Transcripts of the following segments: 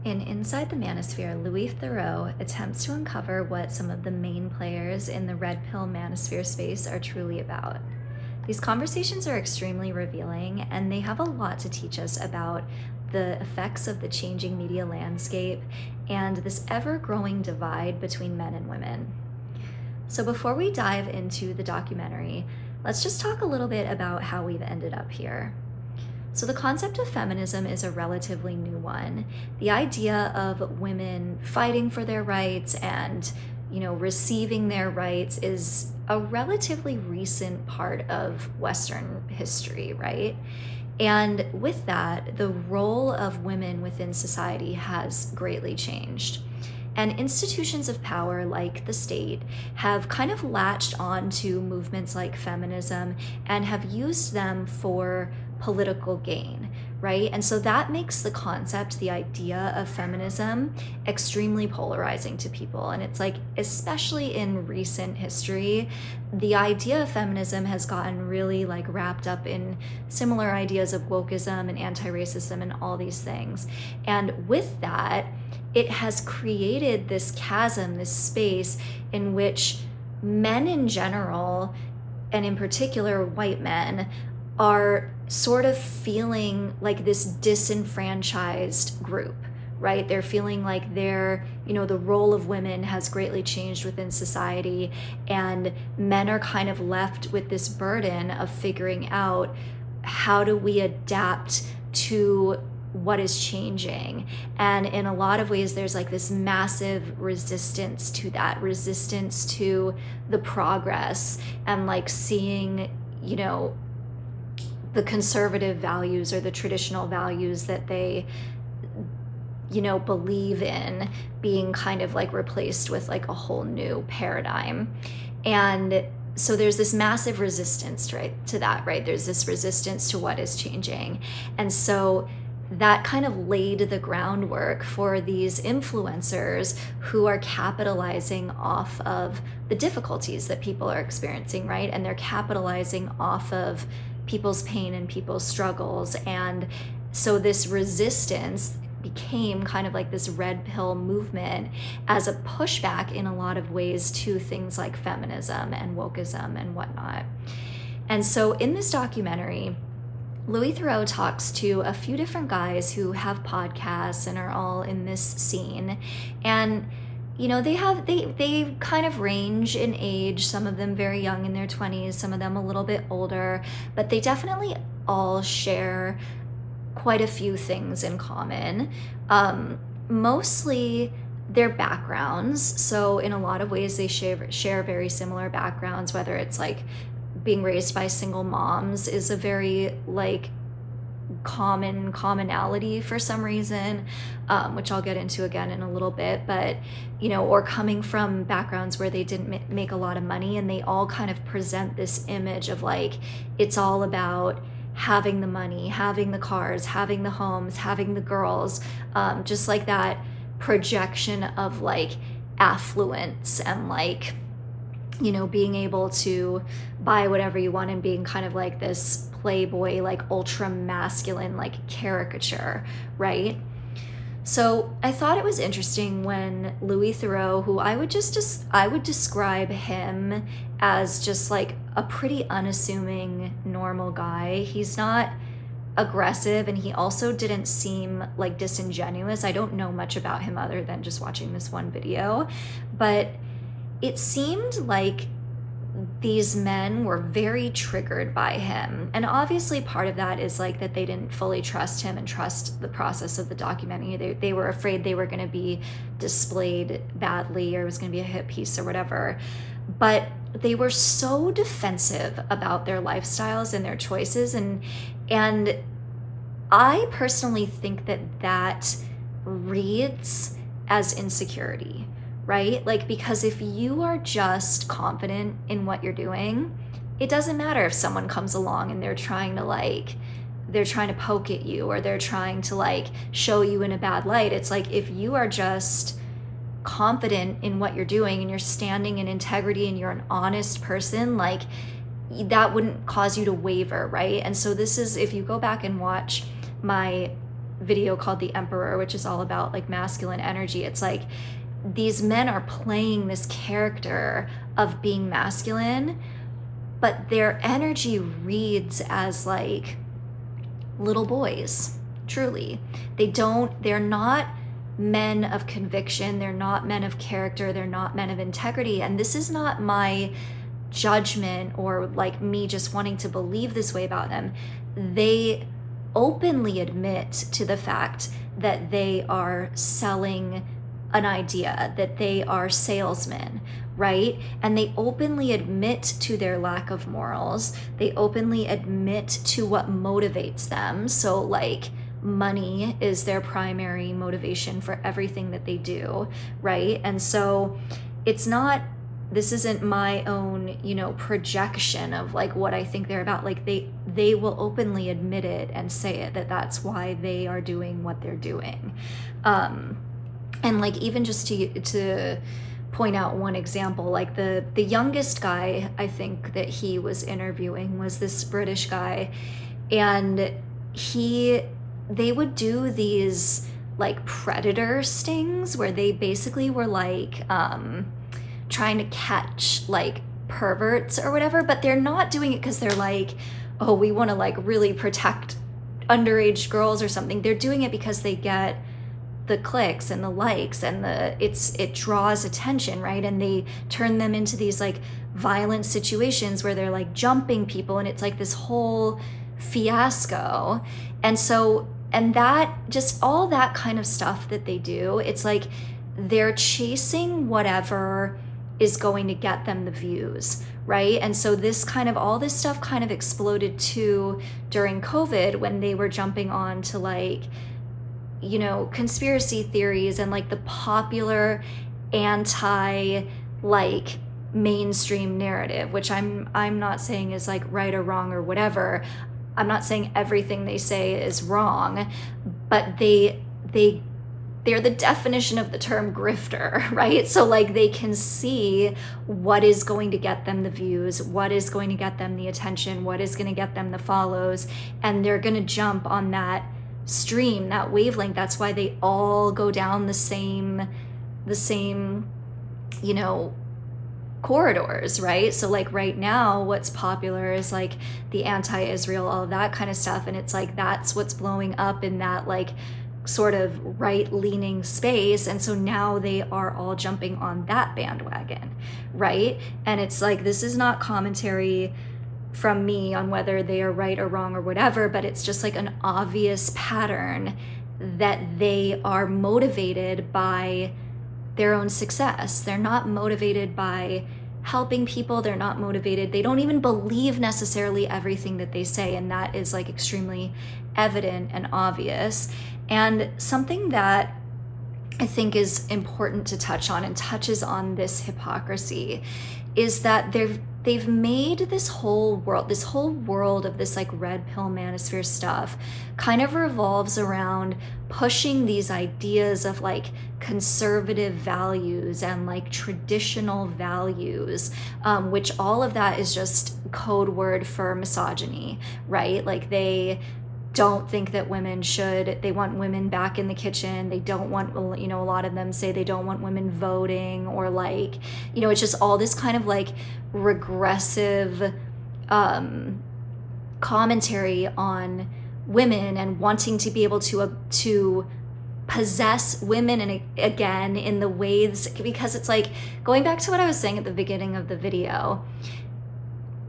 In Inside the Manosphere, Louis Theroux attempts to uncover what some of the main players in the red pill manosphere space are truly about. These conversations are extremely revealing, and they have a lot to teach us about the effects of the changing media landscape and this ever-growing divide between men and women. So before we dive into the documentary, let's just talk a little bit about how we've ended up here. So the concept of feminism is a relatively new one. The idea of women fighting for their rights and, receiving their rights is a relatively recent part of Western history, right? And with that, the role of women within society has greatly changed. And institutions of power like the state have kind of latched on to movements like feminism and have used them for political gain, right? And so that makes the concept, the idea of feminism, extremely polarizing to people. And it's like, especially in recent history, the idea of feminism has gotten really like wrapped up in similar ideas of wokeism and anti-racism and all these things. And with that, it has created this chasm, this space in which men in general, and in particular white men, are sort of feeling like this disenfranchised group, right? They're feeling like the role of women has greatly changed within society, and men are kind of left with this burden of figuring out, how do we adapt to what is changing? And in a lot of ways, there's like this massive resistance to that, resistance to the progress and like seeing, the conservative values or the traditional values that they, believe in being kind of like replaced with like a whole new paradigm. And so there's this massive resistance, right, to that, right? There's this resistance to what is changing. And so that kind of laid the groundwork for these influencers who are capitalizing off of the difficulties that people are experiencing, right? And they're capitalizing off of people's pain and people's struggles. And so this resistance became kind of like this red pill movement as a pushback in a lot of ways to things like feminism and wokeism and whatnot. And so in this documentary, Louis Theroux talks to a few different guys who have podcasts and are all in this scene. And they kind of range in age, some of them very young in their 20s, some of them a little bit older, but they definitely all share quite a few things in common. Mostly their backgrounds. So in a lot of ways, they share very similar backgrounds, whether it's like being raised by single moms is a very like commonality for some reason, which I'll get into again in a little bit, but or coming from backgrounds where they didn't make a lot of money, and they all kind of present this image of like, it's all about having the money, having the cars, having the homes, having the girls, just like that projection of like affluence and like, being able to buy whatever you want and being kind of like this playboy, like ultra masculine, like caricature, right? So I thought it was interesting when Louis Theroux, who I would describe him as just like a pretty unassuming, normal guy. He's not aggressive, and he also didn't seem like disingenuous. I don't know much about him other than just watching this one video, but it seemed like these men were very triggered by him. And obviously part of that is like that they didn't fully trust him and trust the process of the documentary. They were afraid they were going to be displayed badly, or it was going to be a hit piece or whatever. But they were so defensive about their lifestyles and their choices. And I personally think that reads as insecurity, right? Like, because if you are just confident in what you're doing, it doesn't matter if someone comes along and they're trying to poke at you, or they're trying to like show you in a bad light. It's like, if you are just confident in what you're doing and you're standing in integrity and you're an honest person, like that wouldn't cause you to waver, right? And so this is, if you go back and watch my video called The Emperor, which is all about like masculine energy. It's like these men are playing this character of being masculine, but their energy reads as like little boys, truly. They're not men of conviction, they're not men of character, they're not men of integrity. And this is not my judgment or like me just wanting to believe this way about them. They openly admit to the fact that they are selling an idea, that they are salesmen, right? And they openly admit to their lack of morals. They openly admit to what motivates them. So like money is their primary motivation for everything that they do, right? And so this isn't my own, projection of like what I think they're about. Like they will openly admit it and say it, that's why they are doing what they're doing. And like, even just to point out one example, like the youngest guy I think that he was interviewing was this British guy, and they would do these like predator stings where they basically were like trying to catch like perverts or whatever, but they're not doing it because they're like, oh, we want to like really protect underage girls or something. They're doing it because they get the clicks and the likes and it draws attention, right? And they turn them into these like violent situations where they're like jumping people, and it's like this whole fiasco. And that just all that kind of stuff that they do, it's like they're chasing whatever is going to get them the views, right? And so all this stuff kind of exploded too during COVID, when they were jumping on to like, conspiracy theories and like the popular anti like mainstream narrative, which I'm not saying is like right or wrong or whatever. I'm not saying everything they say is wrong, but they're the definition of the term grifter, right? So like they can see what is going to get them the views, what is going to get them the attention, what is going to get them the follows, and they're going to jump on that stream, that wavelength. That's why they all go down the same corridors, right? So like right now what's popular is like the anti-Israel, all of that kind of stuff, and it's like that's what's blowing up in that like sort of right-leaning space. And so now they are all jumping on that bandwagon, right? And it's like, this is not commentary from me on whether they are right or wrong or whatever, but it's just like an obvious pattern that they are motivated by their own success. They're not motivated by helping people. They're not motivated. They don't even believe necessarily everything that they say. And that is like extremely evident and obvious. And something that I think is important to touch on, and touches on this hypocrisy, is that they've made this whole world of this like red pill manosphere stuff kind of revolves around pushing these ideas of like conservative values and like traditional values, which all of that is just code word for misogyny, right? Like they don't think that they want women back in the kitchen. They don't want, a lot of them say they don't want women voting, or like, it's just all this kind of like regressive commentary on women and wanting to be able to possess women and again in the ways, because it's like going back to what I was saying at the beginning of the video.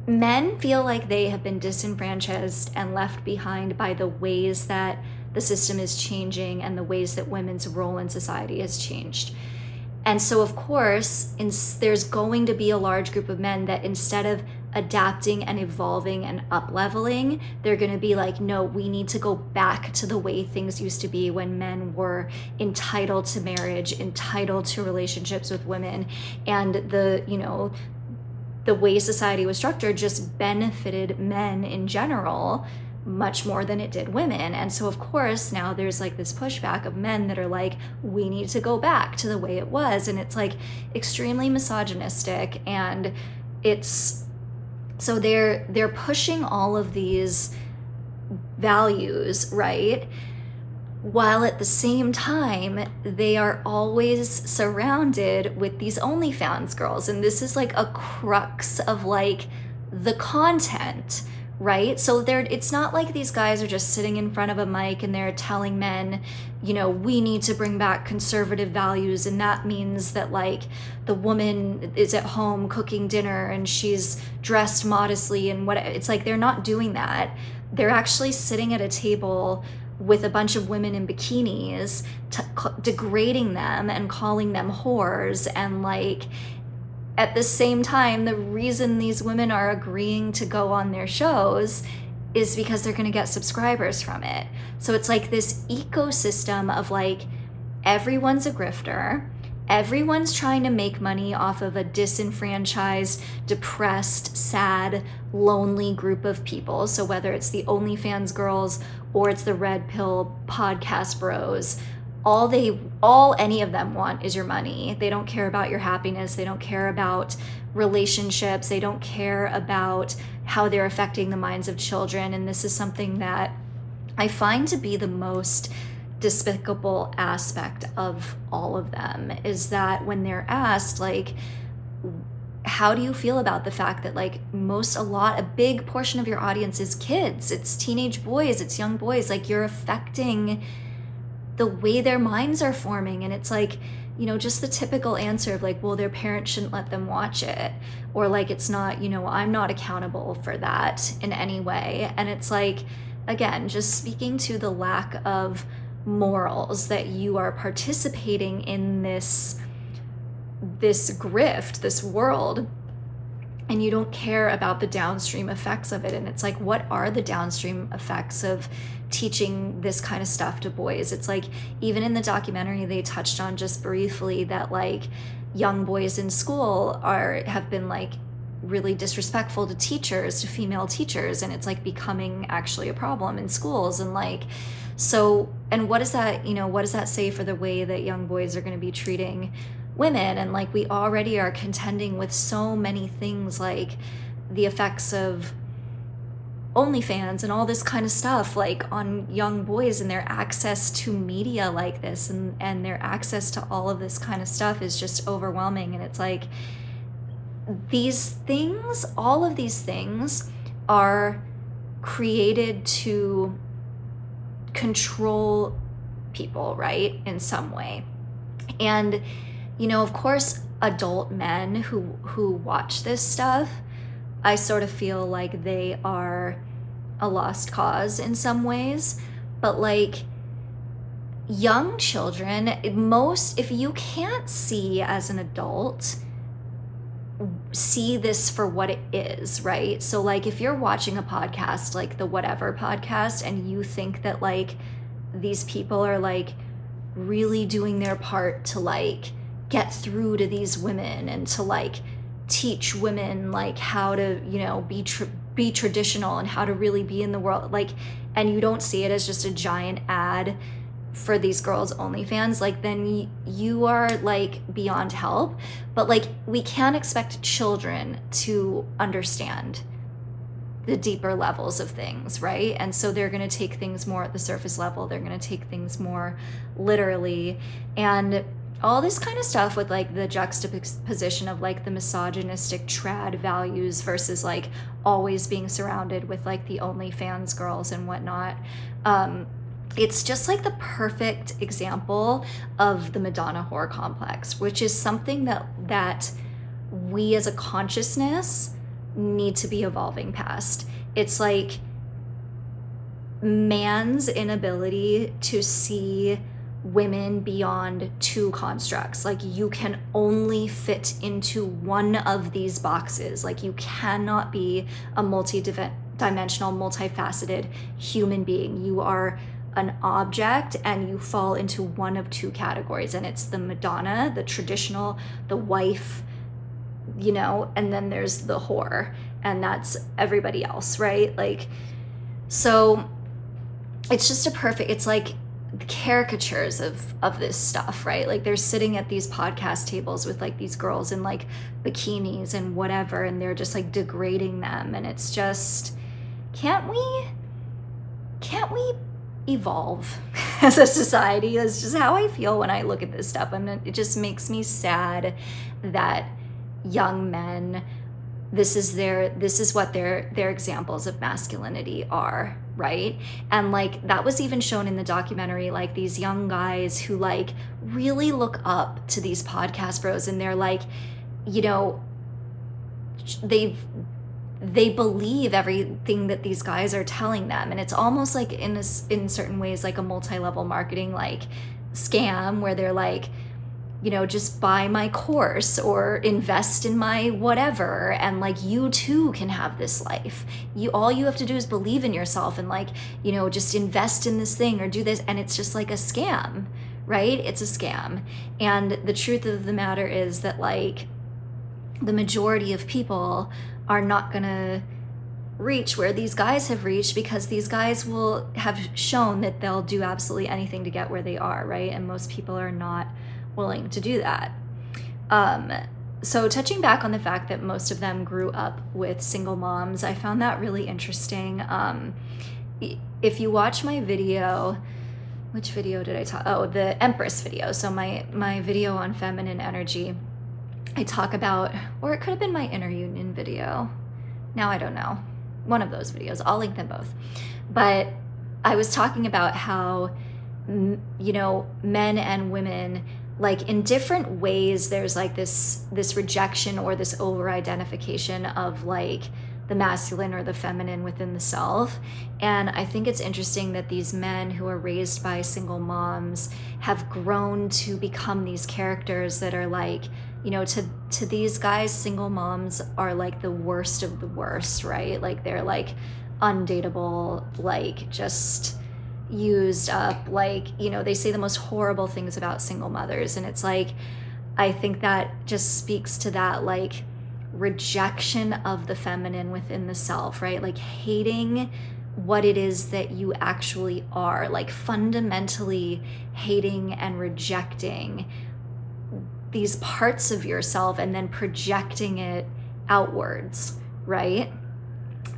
Men feel like they have been disenfranchised and left behind by the ways that the system is changing and the ways that women's role in society has changed. And so, of course, there's going to be a large group of men that instead of adapting and evolving and up-leveling, they're going to be like, no, we need to go back to the way things used to be when men were entitled to marriage, entitled to relationships with women, and the way society was structured just benefited men in general much more than it did women. And so of course now there's like this pushback of men that are like, we need to go back to the way it was. And it's like extremely misogynistic, and so they're pushing all of these values, right? while at the same time, they are always surrounded with these OnlyFans girls. And this is like a crux of like the content, right? So it's not like these guys are just sitting in front of a mic and they're telling men, you know, we need to bring back conservative values, and that means that like the woman is at home cooking dinner and she's dressed modestly and what. It's like they're not doing that. They're actually sitting at a table with a bunch of women in bikinis, degrading them and calling them whores. And like at the same time, the reason these women are agreeing to go on their shows is because they're going to get subscribers from it. So it's like this ecosystem of like everyone's a grifter, everyone's trying to make money off of a disenfranchised, depressed, sad, lonely group of people. So whether it's the OnlyFans girls or it's the Red Pill podcast bros, all any of them want is your money. They don't care about your happiness. They don't care about relationships. They don't care about how they're affecting the minds of children. And this is something that I find to be the most despicable aspect of all of them, is that when they're asked, like, how do you feel about the fact that like a big portion of your audience is kids, it's teenage boys, it's young boys, like you're affecting the way their minds are forming. And it's like, you know, just the typical answer of like, well, their parents shouldn't let them watch it, or like it's not, you know, I'm not accountable for that in any way. And it's like, again, just speaking to the lack of morals, that you are participating in this grift, this world, and you don't care about the downstream effects of it. And it's like, what are the downstream effects of teaching this kind of stuff to boys? It's like, even in the documentary, they touched on just briefly that like young boys in school have been like really disrespectful to teachers, to female teachers, and it's like becoming actually a problem in schools. And like, so, and what does that say for the way that young boys are going to be treating women? And like, we already are contending with so many things, like the effects of OnlyFans and all this kind of stuff, like on young boys and their access to media like this, and their access to all of this kind of stuff is just overwhelming. And it's like, all of these things are created to control people, right, in some way. And you know, of course, adult men who watch this stuff, I sort of feel like they are a lost cause in some ways. But like young children, if you can't see as an adult, see this for what it is, right? So like if you're watching a podcast like the Whatever podcast and you think that like these people are like really doing their part to like get through to these women and to like teach women like how to, you know, be traditional and how to really be in the world, like, and you don't see it as just a giant ad for these girls' OnlyFans, like then you are like beyond help. But like, we can't expect children to understand the deeper levels of things, right? And so they're going to take things more at the surface level. They're going to take things more literally. And all this kind of stuff with like the juxtaposition of like the misogynistic trad values versus like always being surrounded with like the OnlyFans girls and whatnot. It's just like the perfect example of the Madonna whore complex, which is something that we as a consciousness need to be evolving past. It's like man's inability to see women beyond two constructs. Like, you can only fit into one of these boxes. Like, you cannot be a multi-dimensional, multifaceted human being. You are an object and you fall into one of two categories, and it's the Madonna, the traditional, the wife, you know, and then there's the whore, and that's everybody else, right? Like, so it's just it's like the caricatures of this stuff, right? Like, they're sitting at these podcast tables with like these girls in like bikinis and whatever, and they're just like degrading them. And it's just, can't we evolve as a society. That's just how I feel when I look at this stuff. It just makes me sad that young men, this is what their examples of masculinity are, right? And like that was even shown in the documentary, like these young guys who like really look up to these podcast bros, and they're like, you know, they believe everything that these guys are telling them, and it's almost like in certain ways like a multi-level marketing like scam, where they're like, you know, just buy my course or invest in my whatever, and like you too can have this life. All you have to do is believe in yourself, and like, you know, just invest in this thing or do this. And it's just like a scam, right? It's a scam. And the truth of the matter is that like the majority of people are not gonna reach where these guys have reached, because these guys will have shown that they'll do absolutely anything to get where they are, right? And most people are not willing to do that. So touching back on the fact that most of them grew up with single moms, I found that really interesting. If you watch my video, which video did I talk? Oh, the Empress video. So my video on feminine energy, I talk about, or it could have been my inner union video. Now I don't know. One of those videos. I'll link them both. But I was talking about how, you know, men and women, like in different ways, there's like this rejection or this over-identification of like the masculine or the feminine within the self. And I think it's interesting that these men who are raised by single moms have grown to become these characters that are like, you know, to these guys, single moms are like the worst of the worst, right? Like they're like undateable, like just used up, like, you know, they say the most horrible things about single mothers. And it's like, I think that just speaks to that like rejection of the feminine within the self, right? Like hating what it is that you actually are, like fundamentally hating and rejecting these parts of yourself and then projecting it outwards, right?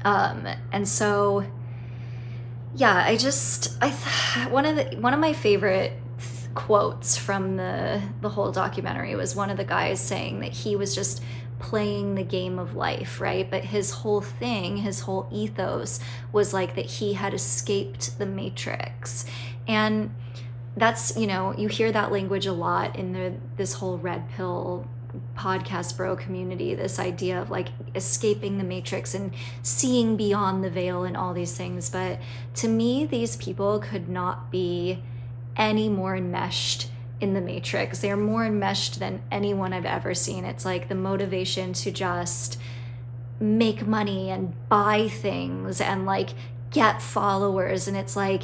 And so yeah, one of my favorite quotes from the whole documentary was one of the guys saying that he was just playing the game of life, right? But his whole thing, his whole ethos was like that he had escaped the matrix. And that's, you know, you hear that language a lot in this whole red pill podcast bro community, this idea of like escaping the matrix and seeing beyond the veil and all these things. But to me, these people could not be any more enmeshed in the matrix. They're more enmeshed than anyone I've ever seen. It's like the motivation to just make money and buy things and like get followers. And it's like,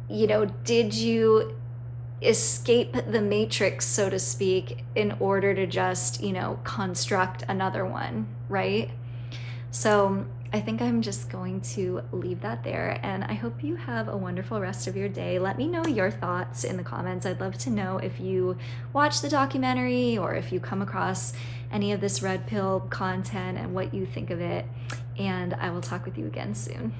you know, did you escape the matrix, so to speak, in order to just, you know, construct another one, right? So I think I'm just going to leave that there, and I hope you have a wonderful rest of your day. Let me know your thoughts in the comments. I'd love to know if you watch the documentary or if you come across any of this red pill content and what you think of it, and I will talk with you again soon.